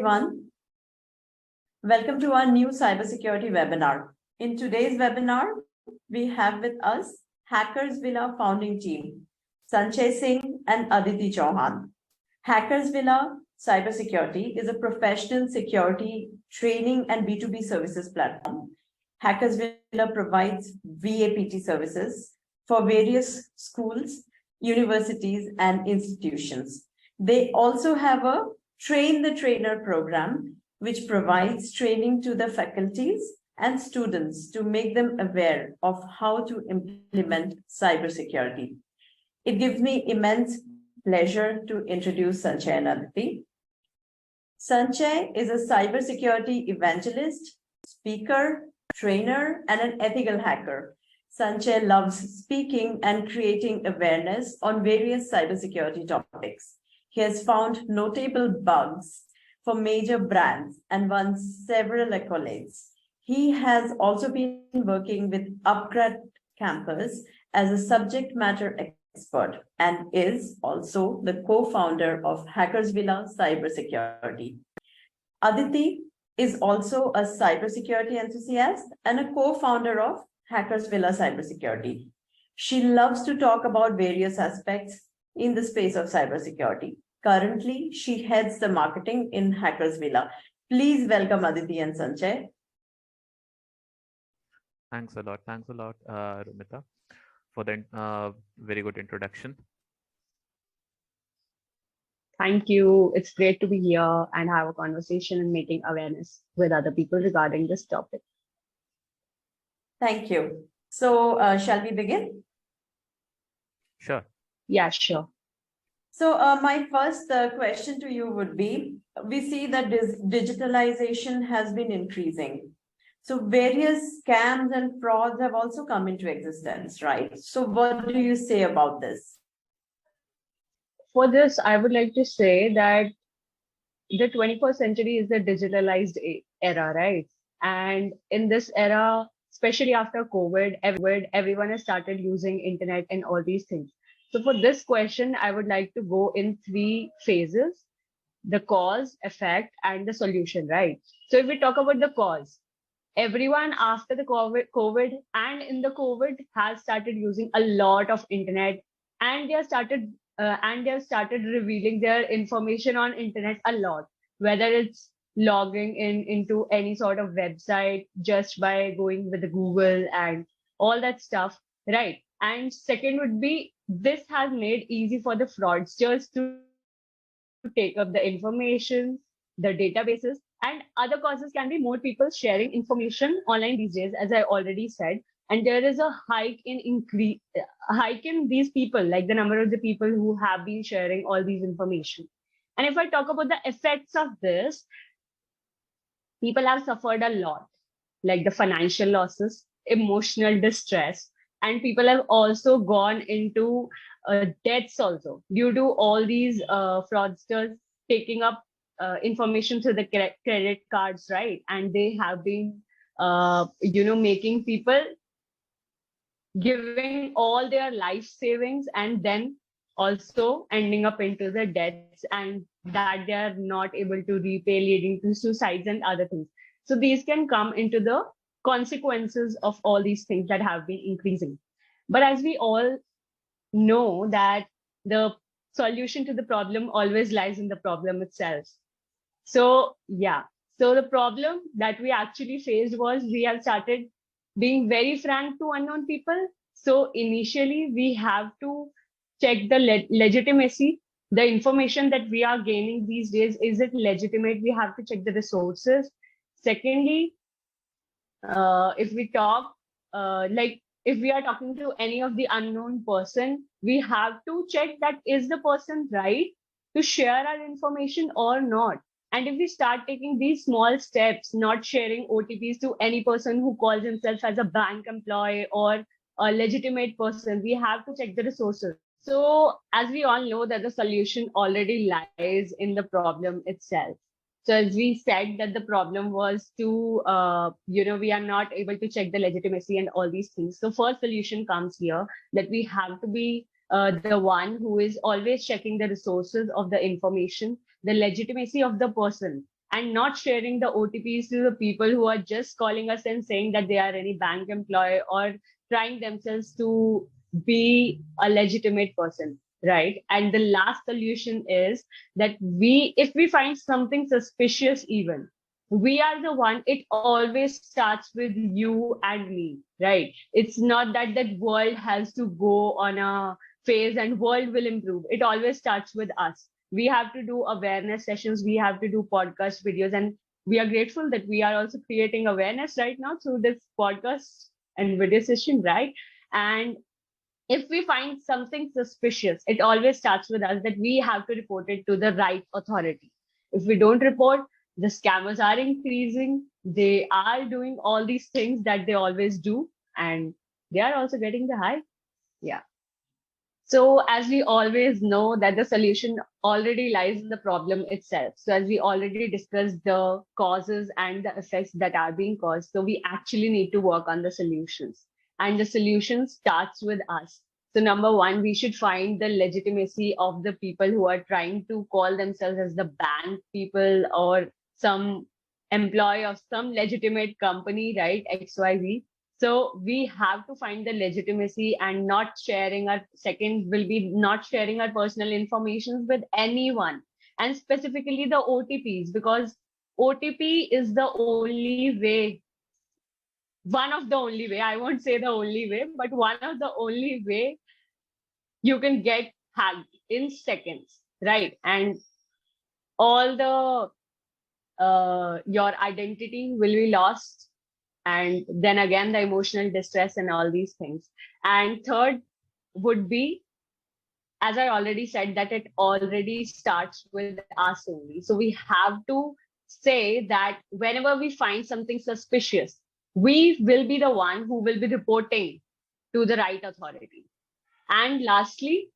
everyone. Welcome to our new cybersecurity webinar. In today's webinar, we have with us HackersVilla founding team, Sanchay Singh and Aditi Chauhan. HackersVilla Cybersecurity is a professional security training and B2B services platform. HackersVilla provides VAPT services for various schools, universities, and institutions. They also have a Train the Trainer program, which provides training to the faculties and students to make them aware of how to implement cybersecurity. It gives me immense pleasure to introduce Sanchay and Aditi. Sanchay is a cybersecurity evangelist, speaker, trainer, and an ethical hacker. Sanchay loves speaking and creating awareness on various cybersecurity topics. He has found notable bugs for major brands and won several accolades. He has also been working with Upgrad campus as a subject matter expert and is also the co-founder of HackersVilla Cybersecurity. Aditi is also a cybersecurity enthusiast and a co-founder of HackersVilla Cybersecurity. She loves to talk about various aspects in the space of cybersecurity. Currently, she heads the marketing in HackersVilla. Please welcome Aditi and Sanchay. Thanks a lot, Rumita, for the very good introduction. Thank you. It's great to be here and have a conversation and making awareness with other people regarding this topic. Thank you. So, shall we begin? Sure. Yeah, sure. So my first question to you would be, we see that digitalization has been increasing. So various scams and frauds have also come into existence, right? So what do you say about this? For this, I would like to say that the 21st century is the digitalized era, right? And in this era, especially after COVID, everyone has started using internet and all these things. So for this question, I would like to go in 3 phases: the cause, effect, and the solution, right? So if we talk about the cause, everyone after the COVID and in the COVID has started using a lot of internet, and they have started revealing their information on internet a lot, whether it's logging into any sort of website just by going with the Google and all that stuff, right? And second would be, this has made easy for the fraudsters to take up the information, the databases, and other causes can be more people sharing information online these days, as I already said. And there is a hike in these people, like the number of the people who have been sharing all these information. And if I talk about the effects of this, people have suffered a lot, like the financial losses, emotional distress, and people have also gone into debts also due to all these fraudsters taking up information through the credit cards, right? And they have been, making people giving all their life savings and then also ending up into the debts, and that they are not able to repay, leading to suicides and other things. So these can come into the consequences of all these things that have been increasing. But as we all know that the solution to the problem always lies in the problem itself. So yeah, so the problem that we actually faced was we have started being very frank to unknown people. So initially we have to check the legitimacy, the information that we are gaining these days, is it legitimate? We have to check the resources. Secondly, if we talk, if we are talking to any of the unknown person, we have to check that is the person right to share our information or not. And if we start taking these small steps, not sharing OTPs to any person who calls himself as a bank employee or a legitimate person, we have to check the resources. So as we all know that the solution already lies in the problem itself. So as we said that the problem was to, we are not able to check the legitimacy and all these things. So first solution comes here, that we have to be the one who is always checking the resources of the information, the legitimacy of the person, and not sharing the OTPs to the people who are just calling us and saying that they are any bank employee or trying themselves to be a legitimate person, right? And the last solution is that if we find something suspicious, even we are the one, it always starts with you and me, right? It's not that that world has to go on a phase and world will improve. It always starts with us. We have to do awareness sessions, we have to do podcast videos, and we are grateful that we are also creating awareness right now through this podcast and video session, right? And if we find something suspicious, it always starts with us that we have to report it to the right authority. If we don't report, the scammers are increasing. They are doing all these things that they always do, and they are also getting the high. Yeah. So as we always know that the solution already lies in the problem itself. So as we already discussed the causes and the effects that are being caused, so we actually need to work on the solutions. And the solution starts with us. So number one, we should find the legitimacy of the people who are trying to call themselves as the bank people or some employee of some legitimate company, right? XYZ. So we have to find the legitimacy and not sharing our second will be not sharing our personal information with anyone, and specifically the OTPs, because OTP is the only way, one of the only way, I won't say the only way, but one of the only way you can get hacked in seconds, right? And all the your identity will be lost, and then again the emotional distress and all these things. And third would be, as I already said, that it already starts with us only. So we have to say that whenever we find something suspicious, we will be the one who will be reporting to the right authority. And lastly,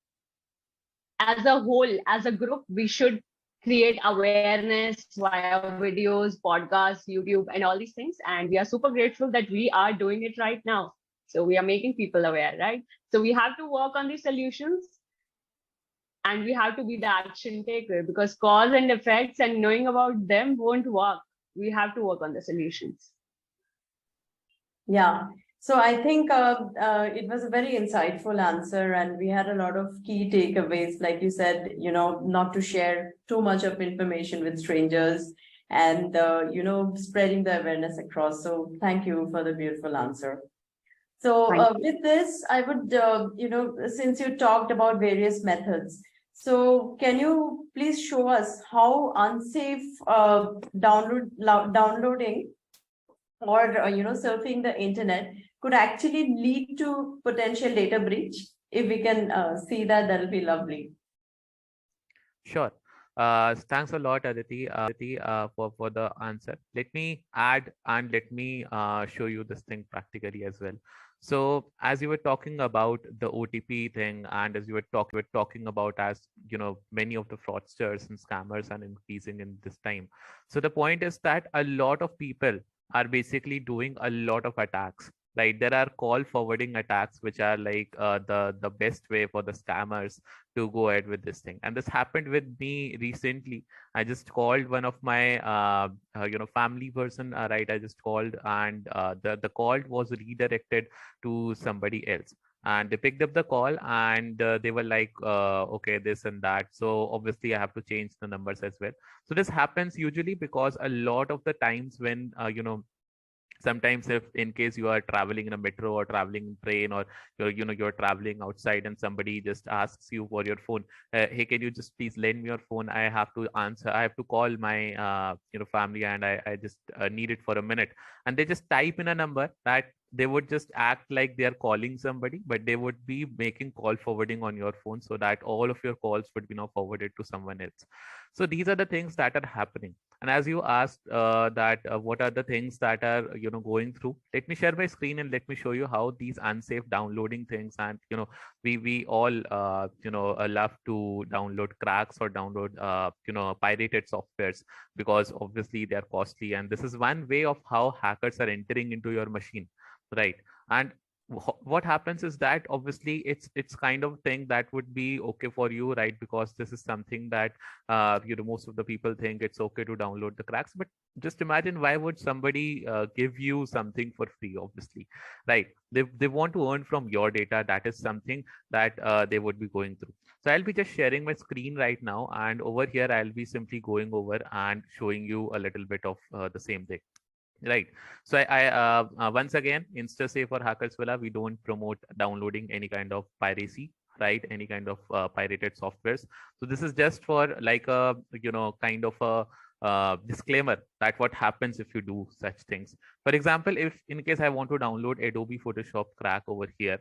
as a whole, as a group, we should create awareness via videos, podcasts, YouTube, and all these things. And we are super grateful that we are doing it right now. So we are making people aware, right? So we have to work on these solutions, and we have to be the action taker, because cause and effects and knowing about them won't work. We have to work on the solutions. Yeah. So I think it was a very insightful answer, and we had a lot of key takeaways. Like you said, not to share too much of information with strangers, and spreading the awareness across. So thank you for the beautiful answer. So with this, I would, since you talked about various methods, so can you please show us how unsafe downloading or surfing the internet could actually lead to potential data breach? If we can see that, that'll be lovely. Sure. Thanks a lot, Aditi, for the answer. Let me add and let me show you this thing practically as well. So as you were talking about the OTP thing, and as you were talking about, as many of the fraudsters and scammers are increasing in this time. So the point is that a lot of people are basically doing a lot of attacks. Like there are call forwarding attacks, which are like the best way for the scammers to go ahead with this thing. And this happened with me recently. I just called one of my family person, right? I just called, and the call was redirected to somebody else, and they picked up the call, and they were like, okay, this and that. So obviously I have to change the numbers as well. So this happens usually because a lot of the times when sometimes if in case you are traveling in a metro or traveling in train, or you're traveling outside, and somebody just asks you for your phone, hey, can you just please lend me your phone? I have to answer, I have to call my family, and I just need it for a minute. And they just type in a number that they would just act like they are calling somebody, but they would be making call forwarding on your phone, so that all of your calls would be now forwarded to someone else. So these are the things that are happening. And as you asked that what are the things that are going through, let me share my screen and let me show you how these unsafe downloading things, and we all love to download cracks or download pirated softwares, because obviously they are costly, and this is one way of how hackers are entering into your machine, right? And what happens is that obviously it's kind of thing that would be okay for you, right? Because this is something that most of the people think it's okay to download the cracks. But just imagine, why would somebody give you something for free? Obviously, right? They want to earn from your data. That is something that they would be going through. So I'll be just sharing my screen right now, and over here I'll be simply going over and showing you a little bit of the same thing. Right. So once again, InstaSafe or HackersVilla, we don't promote downloading any kind of piracy, right? Any kind of pirated softwares. So this is just for like a kind of a disclaimer that what happens if you do such things. For example, if in case I want to download Adobe Photoshop crack over here,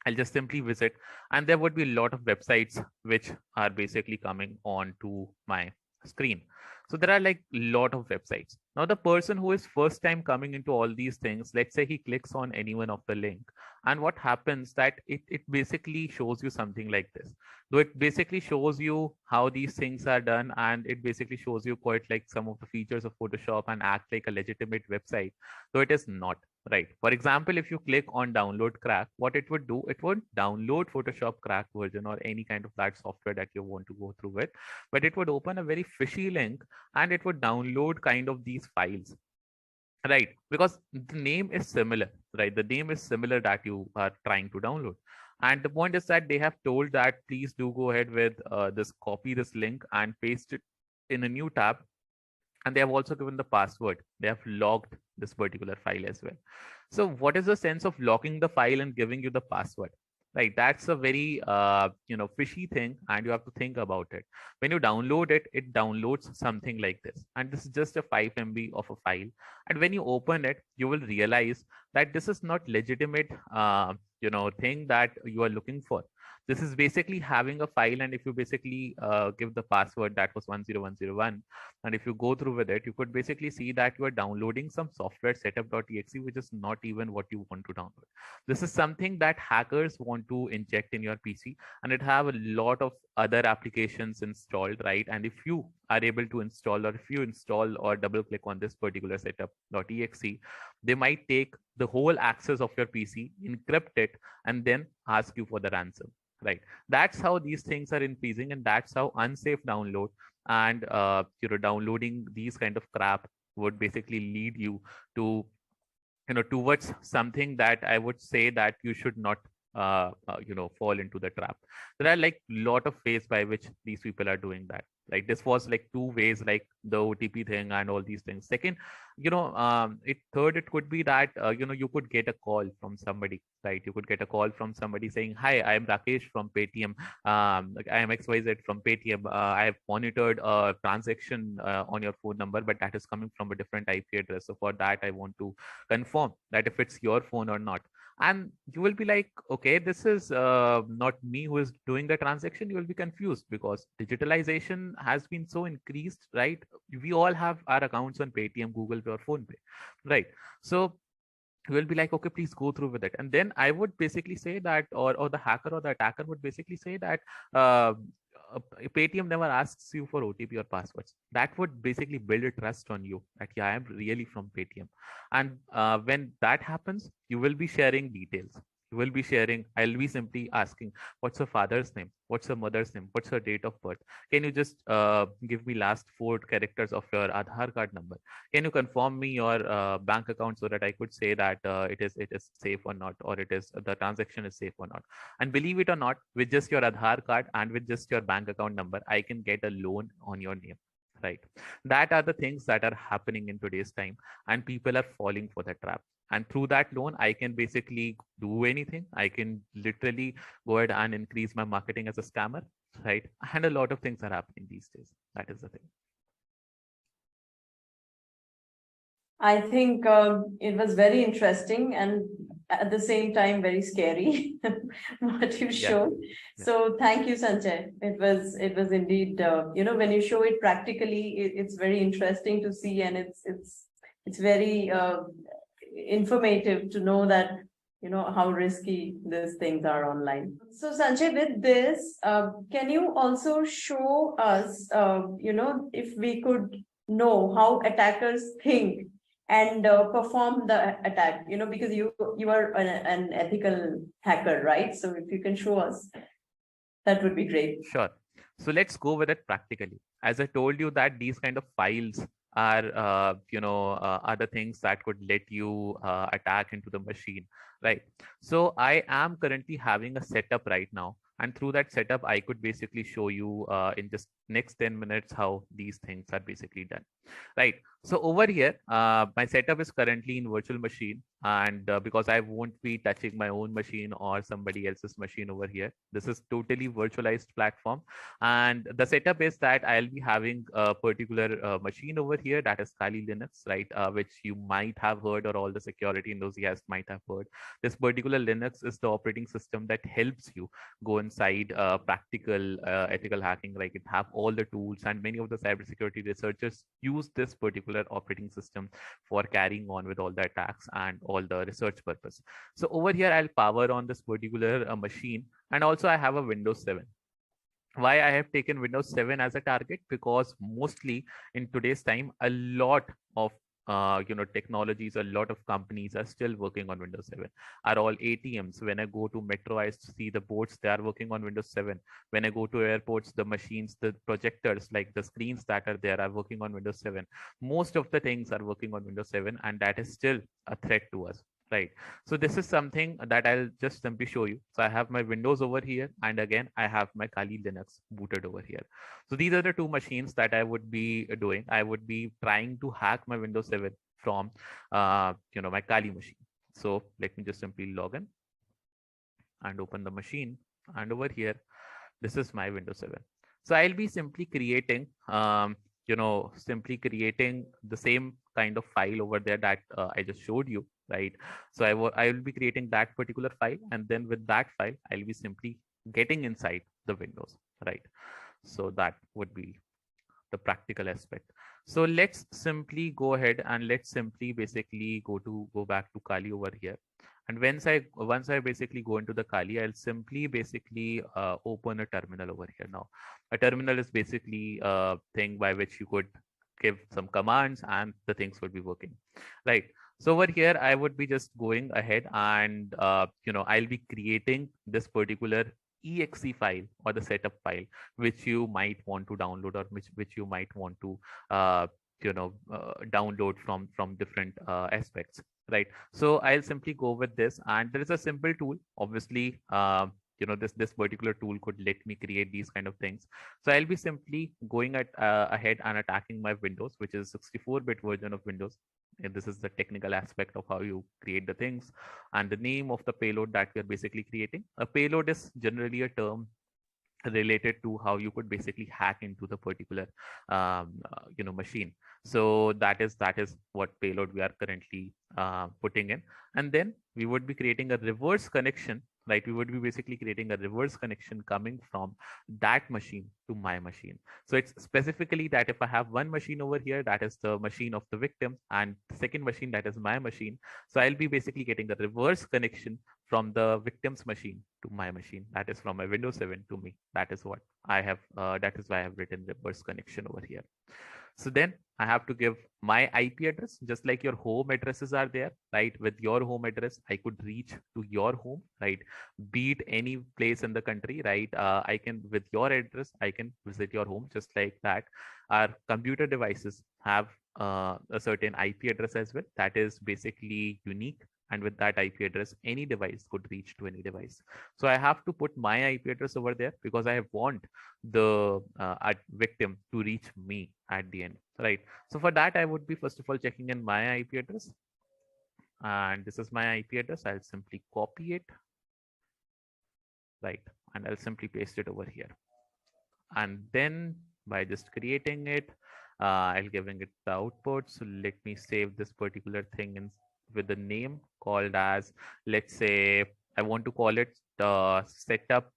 I'll just simply visit, and there would be a lot of websites which are basically coming on to my screen. So there are like a lot of websites. Now, the person who is first time coming into all these things, let's say he clicks on any one of the link, and what happens that it basically shows you something like this. Though it basically shows you how these things are done, and it basically shows you quite like some of the features of Photoshop and act like a legitimate website, though it is not. Right. For example, if you click on download crack, what it would do, it would download Photoshop crack version or any kind of that software that you want to go through with, but it would open a very fishy link and it would download kind of these files. Right. Because the name is similar, right? The name is similar that you are trying to download. And the point is that they have told that please do go ahead with this, copy this link and paste it in a new tab, and they have also given the password. They have logged this particular file as well. So what is the sense of locking the file and giving you the password? Right, that's a very fishy thing, and you have to think about it. When you download it, it downloads something like this, and this is just a 5 MB of a file. And when you open it, you will realize that this is not legitimate thing that you are looking for. This is basically having a file, and if you basically give the password that was 10101, and if you go through with it, you could basically see that you are downloading some software setup.exe, which is not even what you want to download. This is something that hackers want to inject in your PC, and it have a lot of other applications installed, right? And if you are able to install, or if you install or double click on this particular setup.exe, they might take the whole access of your PC, encrypt it, and then ask you for the ransom. Right. That's how these things are increasing, and that's how unsafe download and downloading these kind of crap would basically lead you to towards something that I would say that you should not fall into the trap. There are like lot of ways by which these people are doing that. Like this was like two ways, like the OTP thing and all these things. Second, it could be that you could get a call from somebody, right? You could get a call from somebody saying, hi, I am Rakesh from Paytm. I am XYZ from Paytm. I have monitored a transaction on your phone number, but that is coming from a different IP address. So for that, I want to confirm that if it's your phone or not. And you will be like, okay, this is not me who is doing the transaction. You will be confused because digitalization has been so increased, right? We all have our accounts on Paytm, Google Pay, or Phone Pay, right? So you will be like, okay, please go through with it. And then I would basically say that, or the hacker or the attacker would basically say that uh, Paytm never asks you for OTP or passwords. That would basically build a trust on you that, yeah, I am really from Paytm. And when that happens, you will be sharing details. You will be sharing, I'll be simply asking, what's her father's name? What's her mother's name? What's her date of birth? Can you just give me last four characters of your Aadhaar card number? Can you confirm me your bank account so that I could say that it is safe or not, or it is the transaction is safe or not? And believe it or not, with just your Aadhaar card and with just your bank account number, I can get a loan on your name. Right. That are the things that are happening in today's time, and people are falling for the trap. And through that loan, I can basically do anything. I can literally go ahead and increase my marketing as a scammer, right? And a lot of things are happening these days. That is the thing. I think it was very interesting and at the same time very scary what you Yeah. showed. Yeah. So thank you, Sanchay. It was indeed when you show it practically, it's very interesting to see, and it's very informative to know that how risky these things are online. So Sanchay, with this, can you also show us if we could know how attackers think and perform the attack, because you are an ethical hacker, right? So if you can show us, that would be great. Sure. So let's go with it practically. As I told you that these kind of files are, are the things that could let you attack into the machine, right? So I am currently having a setup right now. And through that setup, I could basically show you in just next 10 minutes how these things are basically done, right? So over here, my setup is currently in virtual machine. And because I won't be touching my own machine or somebody else's machine over here, this is totally virtualized platform. And the setup is that I'll be having a particular machine over here that is Kali Linux, right? Which you might have heard, or all the security enthusiasts might have heard. This particular Linux is the operating system that helps you go inside practical ethical hacking. Like, it have all the tools, and many of the cybersecurity researchers use this particular operating system for carrying on with all the attacks and all the research purpose. So over here, I'll power on this particular machine, and also I have a Windows 7. Why I have taken Windows 7 as a target? Because mostly in today's time, a lot of technologies, a lot of companies are still working on Windows 7. Are all ATMs. When I go to metro, I see the boards, they are working on Windows 7. When I go to airports, the machines, the projectors, like the screens that are there, are working on Windows 7. Most of the things are working on Windows 7, and that is still a threat to us, right? So this is something that I'll just simply show you. So I have my Windows over here, and again, I have my Kali Linux booted over here. So these are the two machines that I would be doing. I would be trying to hack my Windows 7 from, my Kali machine. So let me just simply log in and open the machine. And over here, this is my Windows 7. So I'll be simply creating, the same kind of file over there that I just showed you, right? So I will be creating that particular file, and then with that file, I'll be simply getting inside the Windows, right? So that would be the practical aspect. So let's simply go ahead and let's simply basically go back to Kali over here. And once I basically go into the Kali, I'll simply basically open a terminal over here. Now, a terminal is basically a thing by which you could give some commands and the things would be working, right? So over here, I would be just going ahead and I'll be creating this particular exe file or the setup file which you might want to download, or which you might want to download from different aspects, right? So I'll simply go with this, and there is a simple tool. Obviously, this particular tool could let me create these kind of things. So I'll be simply going ahead and attacking my Windows, which is 64-bit version of Windows. And this is the technical aspect of how you create the things, and the name of the payload that we're basically creating. A payload is generally a term related to how you could basically hack into the particular machine. So that is what payload we are currently putting in. And then we would be creating a reverse connection, right? We would be basically creating a reverse connection coming from that machine to my machine. So it's specifically that if I have one machine over here, that is the machine of the victim, and the second machine, that is my machine. So I'll be basically getting a reverse connection from the victim's machine to my machine. That is from my Windows 7 to me. That is what I have. That is why I have written reverse connection over here. So then I have to give my IP address, just like your home addresses are there, right? With your home address, I could reach to your home, right? Be it any place in the country, right? I can, with your address, I can visit your home just like that. Our computer devices have a certain IP address as well. That is basically unique. And with that IP address, any device could reach to any device. So I have to put my IP address over there because I want the victim to reach me at the end, right? So for that, I would be first of all checking in my IP address. And this is my IP address. I'll simply copy it, right? And I'll simply paste it over here. And then by just creating it, I'll giving it the output. So let me save this particular thing in with the name called as, let's say, I want to call it setup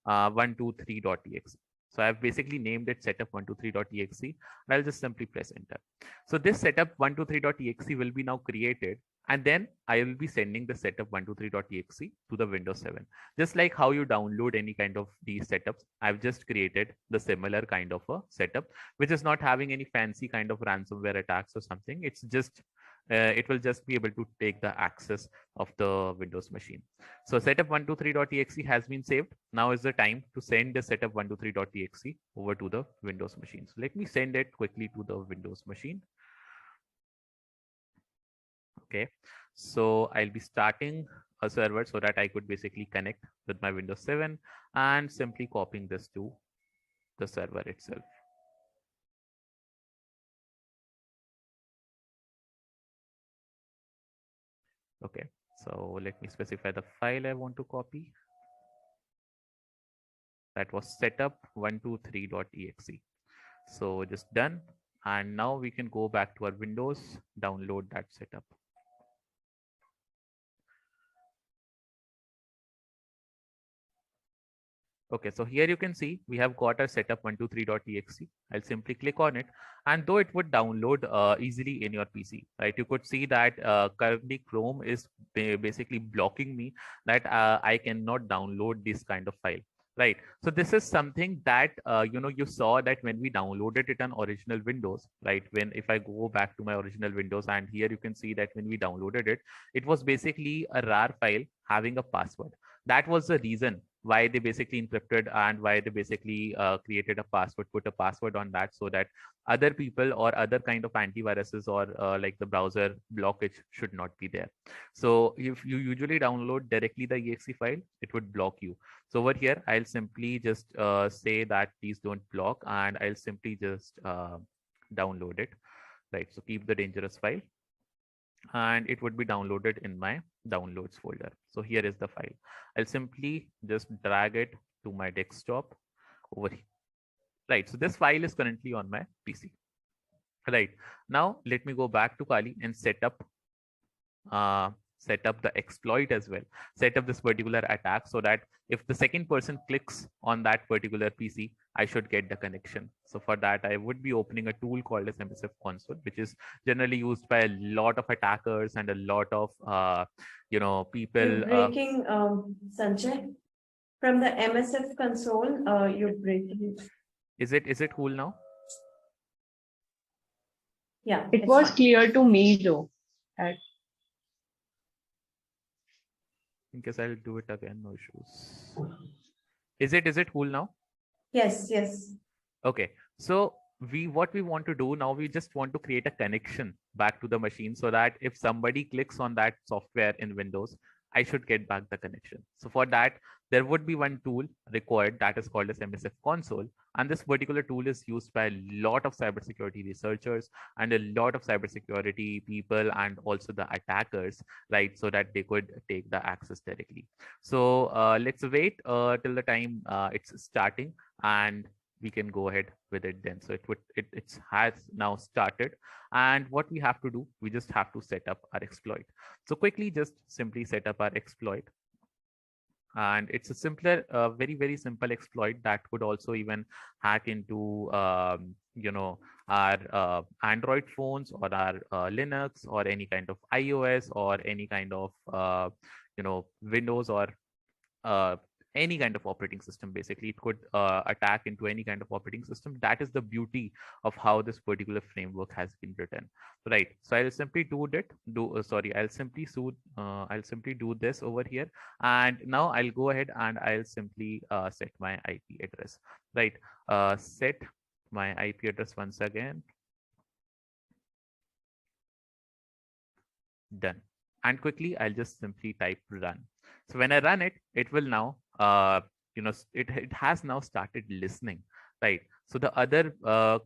123.exe. So I've basically named it setup123.exe, and I'll just simply press enter. So this setup123.exe will be now created, And then I will be sending the setup123.exe to the Windows 7. Just like how you download any kind of these setups, I've just created the similar kind of a setup, which is not having any fancy kind of ransomware attacks or something. It's just, it will just be able to take the access of the Windows machine. So setup123.exe has been saved. Now is the time to send the setup123.exe over to the Windows machine. So let me send it quickly to the Windows machine. Okay, so I'll be starting a server so that I could basically connect with my Windows 7 and simply copying this to the server itself. Okay, so let me specify the file I want to copy. That was setup123.exe. So just done. And now we can go back to our Windows, download that setup. Okay, so here you can see we have got our setup123.exe. I'll simply click on it, and though it would download easily in your PC, right? You could see that currently Chrome is basically blocking me that I cannot download this kind of file, right? So this is something that you saw that when we downloaded it on original Windows, right? When if I go back to my original Windows, and here you can see that when we downloaded it, it was basically a RAR file having a password. That was the reason why they basically encrypted and why they basically created a password, put a password on that so that other people or other kind of antiviruses or like the browser blockage should not be there. So if you usually download directly the exe file, it would block you. So over here, I'll simply just say that please don't block, and I'll simply just download it, right? So keep the dangerous file, and it would be downloaded in my downloads folder. So here is the file. I'll simply just drag it to my desktop over here. Right, so this file is currently on my PC. Right, now let me go back to Kali and set up the exploit as well, set up this particular attack so that if the second person clicks on that particular PC, I should get the connection. So for that, I would be opening a tool called as MSF console, which is generally used by a lot of attackers and a lot of people. You're breaking, Sanchay. From the MSF console, you're breaking. Is it cool now? Yeah. It was fine. clear to me though. In case I'll do it again, no issues. Is it cool now? Yes, yes. Okay, so what we want to do now, we just want to create a connection back to the machine so that if somebody clicks on that software in Windows, I should get back the connection. So for that, there would be one tool required that is called as MSF console. And this particular tool is used by a lot of cybersecurity researchers and a lot of cybersecurity people and also the attackers, right? So that they could take the access directly. So let's wait till the time it's starting, and we can go ahead with it then. So it has now started, and what we have to do, we just have to set up our exploit. So quickly, just simply set up our exploit, and it's a simpler, very simple exploit that could also even hack into our Android phones or our Linux or any kind of iOS or any kind of Windows or uh, any kind of operating system. Basically, it could attack into any kind of operating system. That is the beauty of how this particular framework has been written, right? So I'll simply I'll simply do this over here, and now I'll go ahead and I'll simply set my IP address, right? Set my IP address once again. Done. And quickly, I'll just simply type run. So when I run it, it will now, it has now started listening, right? So the other,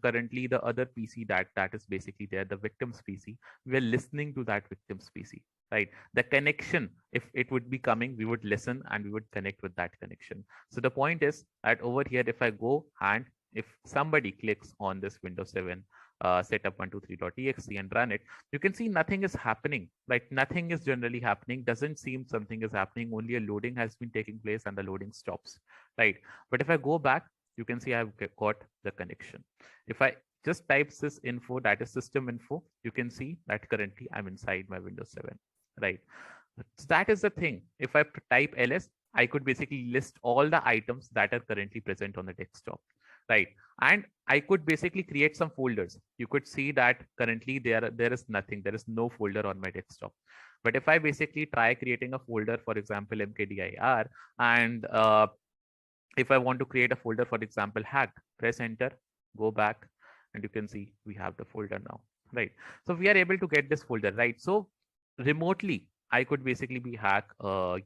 currently the other PC that is basically there, the victim's PC, we're listening to that victim's PC, right? The connection, if it would be coming, we would listen and we would connect with that connection. So the point is that over here, if I go and if somebody clicks on this Windows 7 setup123.exe and run it, you can see nothing is happening, right? Nothing is generally happening. Doesn't seem something is happening. Only a loading has been taking place and the loading stops, right? But if I go back, you can see I've got the connection. If I just type this info, that is system info, you can see that currently I'm inside my Windows 7. right? So that is the thing. If I type ls, I could basically list all the items that are currently present on the desktop, right? And I could basically create some folders. You could see that currently there is nothing, there is no folder on my desktop. But if I basically try creating a folder, for example, mkdir, and if I want to create a folder, for example, hacked, press enter, go back, and you can see we have the folder now, right? So we are able to get this folder, right? So remotely, I could basically be hack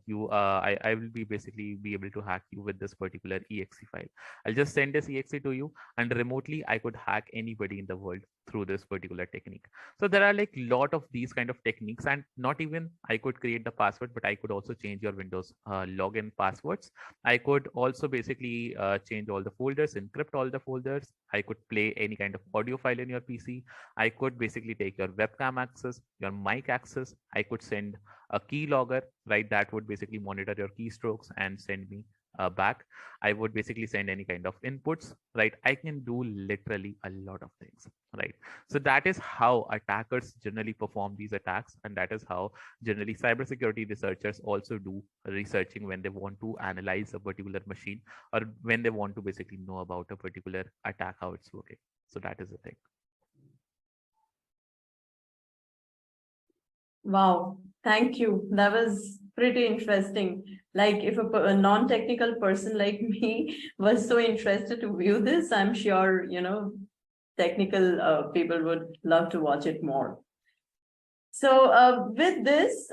you. I will be basically be able to hack you with this particular exe file. I'll just send this exe to you, and remotely I could hack anybody in the world through this particular technique. So there are like lot of these kind of techniques, and not even I could create the password, but I could also change your Windows login passwords. I could also basically change all the folders, encrypt all the folders. I could play any kind of audio file in your PC. I could basically take your webcam access, your mic access. I could send a keylogger, right? That would basically monitor your keystrokes and send me back. I would basically send any kind of inputs, right? I can do literally a lot of things, right? So that is how attackers generally perform these attacks, and that is how generally cybersecurity researchers also do researching when they want to analyze a particular machine, or when they want to basically know about a particular attack, how it's working. So that is the thing. Wow, thank you. That was pretty interesting. Like, if a non-technical person like me was so interested to view this, I'm sure, technical people would love to watch it more. So, with this,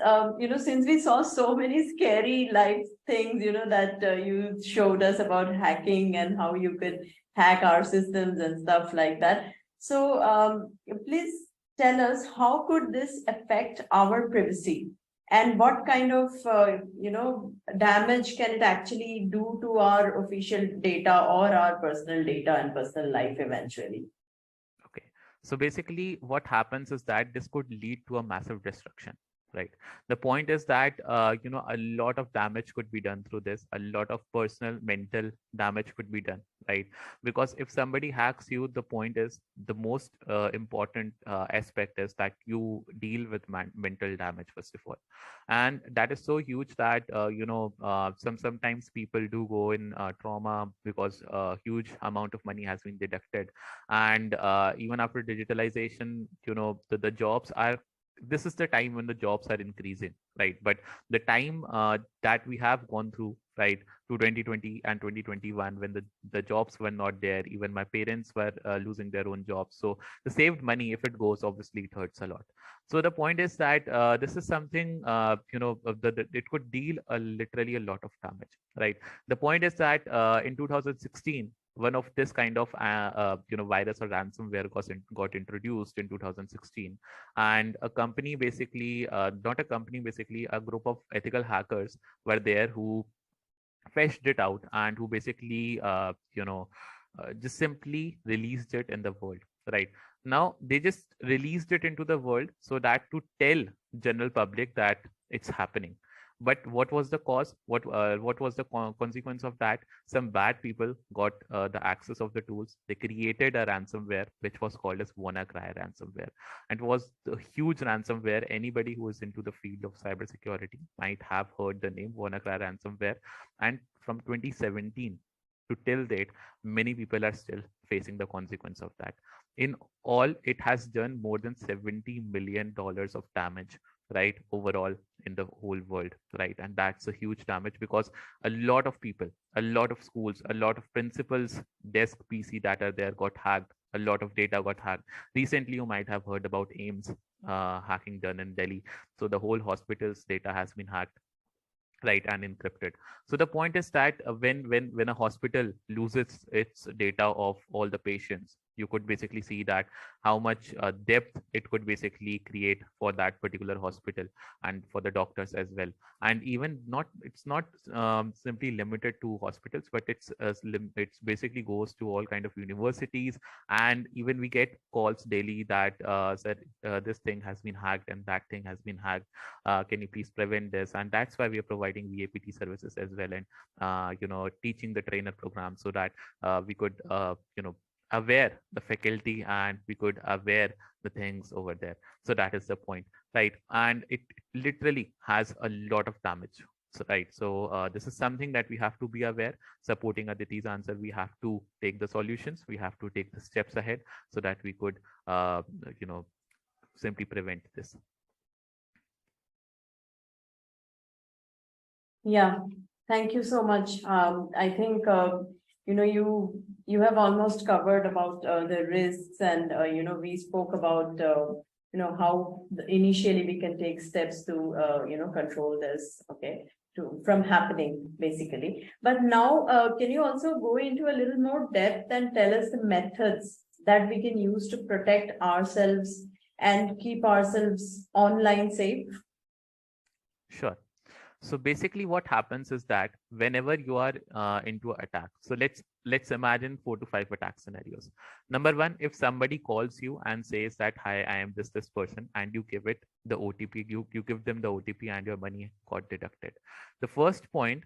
since we saw so many scary life things, that you showed us about hacking and how you could hack our systems and stuff like that. So, please tell us, how could this affect our privacy, and what kind of, damage can it actually do to our official data or our personal data and personal life eventually? Okay. So basically, what happens is that this could lead to a massive destruction, right? The point is that, a lot of damage could be done through this. A lot of personal, mental damage could be done, right? Because if somebody hacks you, the point is the most important aspect is that you deal with mental damage first of all, and that is so huge that sometimes people do go in trauma because a huge amount of money has been deducted. And even after digitalization, the jobs are, this is the time when the jobs are increasing, right? But the time that we have gone through, right, to 2020 and 2021, when the jobs were not there, even my parents were losing their own jobs. So the saved money, if it goes, obviously it hurts a lot. So the point is that this is something, it could deal literally a lot of damage, right? The point is that in 2016, one of this kind of virus or ransomware got introduced in 2016, and a company basically, not a company, basically a group of ethical hackers were there who fetched it out, and who basically just simply released it in the world, right? Now they just released it into the world so that to tell general public that it's happening. But what was the cause? What was the consequence of that? Some bad people got the access of the tools. They created a ransomware which was called as WannaCry ransomware, and it was a huge ransomware. Anybody who is into the field of cybersecurity might have heard the name WannaCry ransomware. And from 2017 to till date, many people are still facing the consequence of that. In all, it has done more than $70 million of damage, right, overall in the whole world, right? And that's a huge damage, because a lot of people, a lot of schools, a lot of principals desk PC that are there got hacked. A lot of data got hacked. Recently you might have heard about AIMS hacking done in Delhi. So the whole hospital's data has been hacked, right, and encrypted. So the point is that when a hospital loses its data of all the patients, you could basically see that how much depth it could basically create for that particular hospital, and for the doctors as well. And even not, it's not simply limited to hospitals, but it's basically goes to all kind of universities. And even we get calls daily that said this thing has been hacked and that thing has been hacked. Can you please prevent this? And that's why we are providing VAPT services as well, and teaching the trainer program, so that we could aware the faculty, and we could aware the things over there. So that is the point, right? And it literally has a lot of damage. So, right. So this is something that we have to be aware. Supporting Aditi's answer, we have to take the solutions. We have to take the steps ahead so that we could, uh, you know, simply prevent this. Yeah, thank you so much. I think you have almost covered about the risks, and we spoke about how initially we can take steps to control this. Okay, to from happening basically. But now, can you also go into a little more depth and tell us the methods that we can use to protect ourselves and keep ourselves online safe? Sure. So basically what happens is that whenever you are into attack, so let's imagine 4 to 5 attack scenarios. Number one, if somebody calls you and says that, hi, I am this person, and you give it the OTP, you give them the OTP and your money got deducted. The first point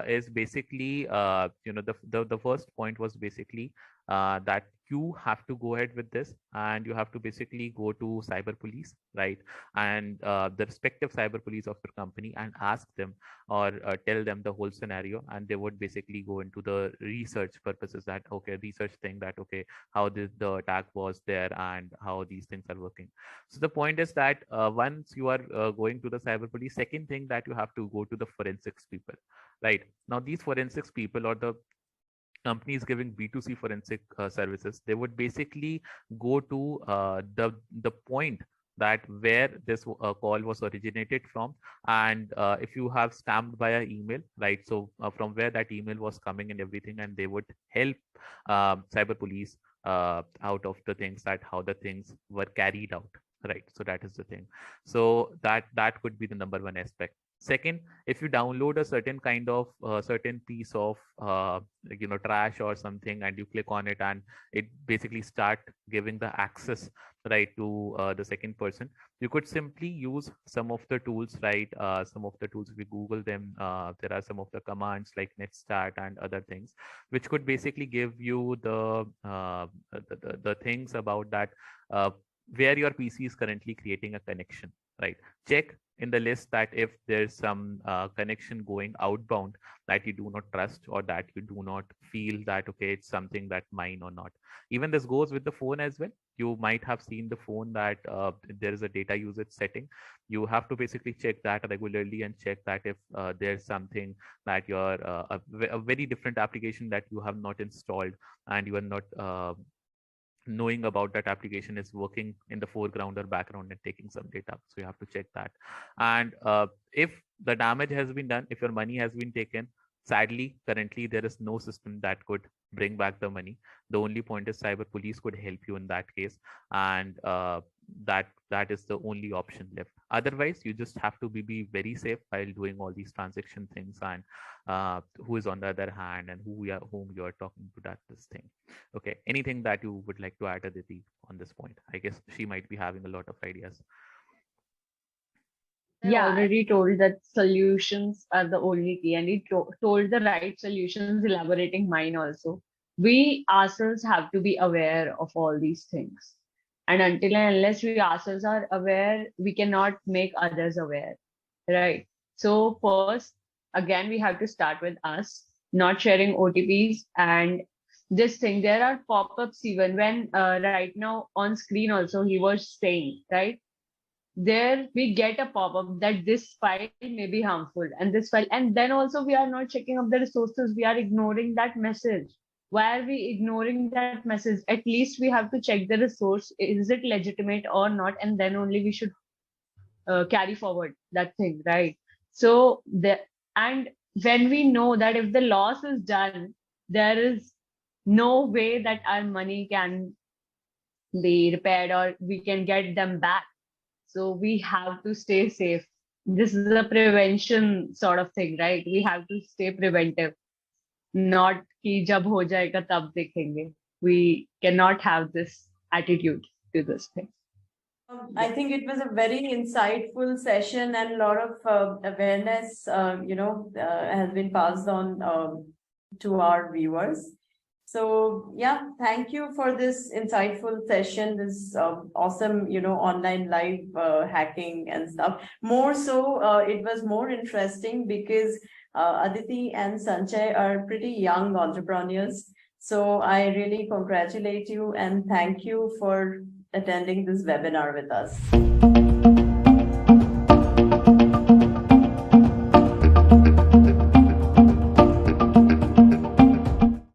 is basically the first point was basically that you have to go ahead with this, and you have to basically go to cyber police, right? And the respective cyber police of your company, and ask them, or tell them the whole scenario, and they would basically go into the research purposes, that okay, research thing, that okay, how the attack was there and how these things are working. So the point is that once you are going to the cyber police, second thing, that you have to go to the forensics people, right? Now these forensics people, or the companies giving B2C forensic services, they would basically go to the point that where this call was originated from, and if you have stamped via email, right? So from where that email was coming and everything, and they would help cyber police out of the things, that how the things were carried out, right? So that is the thing. So that could be the number one aspect. Second, if you download a certain kind of certain piece of trash or something, and you click on it, and it basically start giving the access, right, to the second person, you could simply use some of the tools, right? Some of the tools, if you Google them, there are some of the commands like netstat and other things, which could basically give you the things about that, where your PC is currently creating a connection, right? Check in the list that if there's some connection going outbound that you do not trust, or that you do not feel that okay, it's something that mine or not. Even this goes with the phone as well. You might have seen the phone that there is a data usage setting. You have to basically check that regularly, and check that if there's something that you're a very different application that you have not installed, and you are not knowing about that application is working in the foreground or background and taking some data. So you have to check that. And if the damage has been done, if your money has been taken, sadly currently there is no system that could bring back the money. The only point is cyber police could help you in that case, and that is the only option left. Otherwise you just have to be very safe while doing all these transaction things, and who is on the other hand, and whom you are talking to, that this thing. Okay, anything that you would like to add, Aditi, on this point? I guess she might be having a lot of ideas. I already told that solutions are the only key, and he told the right solutions, elaborating mine also. We ourselves have to be aware of all these things. And until and unless we ourselves are aware, we cannot make others aware. Right. So, first, again, we have to start with us, not sharing OTPs. And this thing, there are pop ups even when right now on screen, also, he was saying, right? There we get a pop-up that this file may be harmful, and this file, and then also we are not checking up the resources, we are ignoring that message. Why are we ignoring that message? At least we have to check the resource, is it legitimate or not, and then only we should carry forward that thing, right? So the and when we know that if the loss is done, there is no way that our money can be repaired or we can get them back. So we have to stay safe. This is a prevention sort of thing, right? We have to stay preventive, not कि जब हो जाएगा तब देखेंगे. We cannot have this attitude to this thing. I think it was a very insightful session, and a lot of awareness, has been passed on to our viewers. So yeah, thank you for this insightful session, this awesome, online live hacking and stuff. More so, it was more interesting because Aditi and Sanchay are pretty young entrepreneurs. So I really congratulate you and thank you for attending this webinar with us.